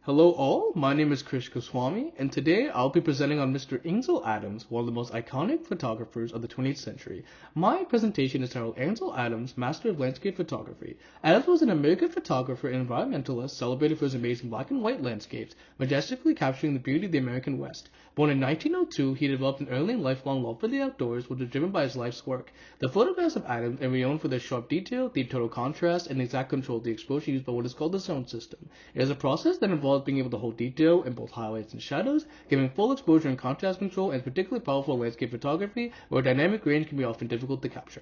Hello all, my name is Krish Goswami, and today I'll be presenting on Mr. Ansel Adams, one of the most iconic photographers of the 20th century. My presentation is titled Ansel Adams, Master of Landscape Photography. Adams was an American photographer and environmentalist celebrated for his amazing black and white landscapes, majestically capturing the beauty of the American West. Born in 1902, he developed an early and lifelong love for the outdoors, which was driven by his life's work. The photographs of Adams are renowned for their sharp detail, the total contrast, and the exact control of the exposure used by what is called the zone system. It is a process that involves being able to hold detail in both highlights and shadows, giving full exposure and contrast control, and is particularly powerful in landscape photography, where dynamic range can be often difficult to capture.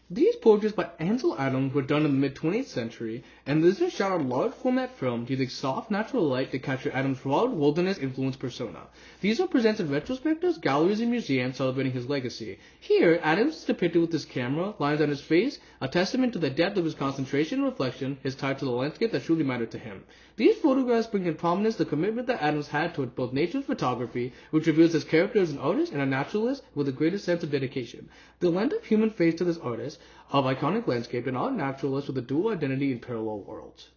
These portraits by Ansel Adams were done in the mid-20th century, and this is shot on large format film using soft natural light to capture Adams' raw wilderness-influenced persona. These are presented in retrospectives, galleries, and museums celebrating his legacy. Here, Adams is depicted with his camera, lines on his face, a testament to the depth of his concentration and reflection, his tie to the landscape that truly mattered to him. These photographs bring in prominence the commitment that Adams had toward both nature and photography, which reveals his character as an artist and a naturalist with the greatest sense of dedication. The lend of human face to this artist of iconic landscape and art naturalist with a dual identity in parallel worlds.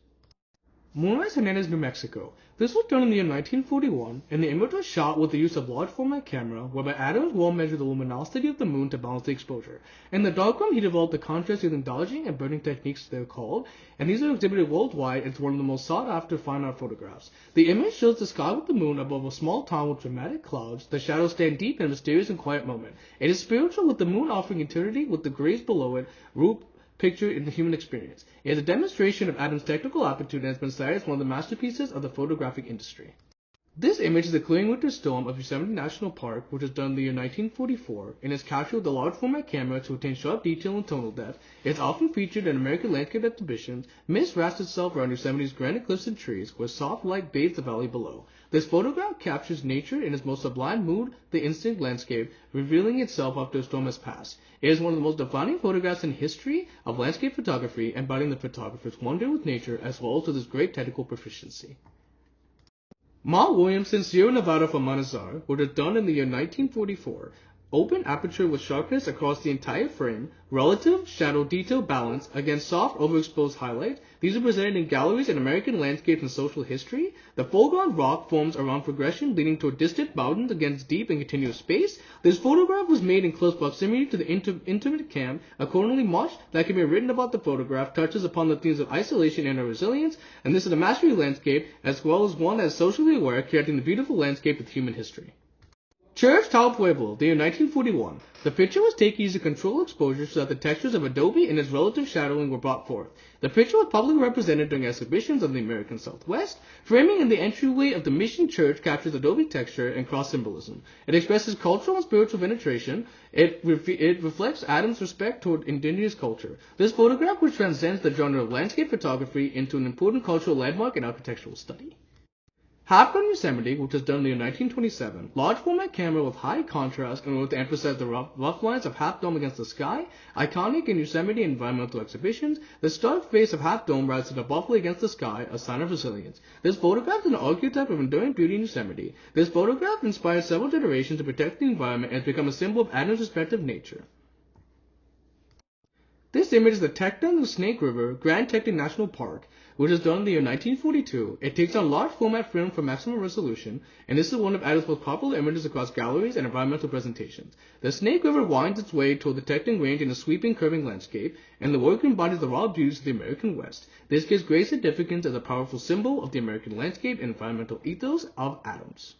Moonrise Hernandez, New Mexico. This was done in the year 1941, and the image was shot with the use of large format camera, whereby Adams will measure the luminosity of the moon to balance the exposure. In the darkroom, he developed the contrast using dodging and burning techniques they're called, and these are exhibited worldwide. It's one of the most sought after fine art photographs. The image shows the sky with the moon above a small town with dramatic clouds. The shadows stand deep in a mysterious and quiet moment. It is spiritual, with the moon offering eternity with the grays below it, picture in the human experience. It is a demonstration of Adams' technical aptitude and has been cited as one of the masterpieces of the photographic industry. This image is the clearing winter storm of Yosemite National Park, which was done in the year 1944, and is captured with a large format camera to attain sharp detail and tonal depth. It is often featured in American landscape exhibitions. Mist wraps itself around Yosemite's granite cliffs and trees, where soft light bathes the valley below. This photograph captures nature in its most sublime mood, the instant landscape, revealing itself after a storm has passed. It is one of the most defining photographs in history of landscape photography, embodying the photographer's wonder with nature as well as with his great technical proficiency. Ma Williamson's Sierra Nevada from Manizar, which was done in the year 1944. Open aperture with sharpness across the entire frame, relative shadow detail balance against soft overexposed highlight. These are presented in galleries in American landscapes and social history. The foreground rock forms around progression leading toward distant mountains against deep and continuous space. This photograph was made in close proximity to the intimate camp. Accordingly, much that can be written about the photograph touches upon the themes of isolation and resilience, and this is a mastery landscape as well as one that is socially aware, creating the beautiful landscape of human history. Church Tal Pueblo, the year 1941. The picture was taken using controlled exposure so that the textures of adobe and its relative shadowing were brought forth. The picture was publicly represented during exhibitions of the American Southwest. Framing in the entryway of the Mission Church captures adobe texture and cross symbolism. It expresses cultural and spiritual penetration. It reflects Adams' respect toward indigenous culture. This photograph, which transcends the genre of landscape photography into an important cultural landmark and architectural study. Half-Dome Yosemite, which was done in the year 1927, large format camera with high contrast in order to emphasize the rough lines of Half Dome against the sky, iconic in Yosemite environmental exhibitions. The stark face of Half Dome rises abruptly against the sky, a sign of resilience. This photograph is an archetype of enduring beauty in Yosemite. This photograph inspired several generations to protect the environment and has become a symbol of Adams' respect of nature. This image is the Teton of the Snake River, Grand Teton National Park, which was done in the year 1942. It takes on large format film for maximum resolution, and this is one of Adams' most popular images across galleries and environmental presentations. The Snake River winds its way toward the Teton Range in a sweeping, curving landscape, and the work embodies the raw beauties of the American West. This gives great significance as a powerful symbol of the American landscape and environmental ethos of Adams.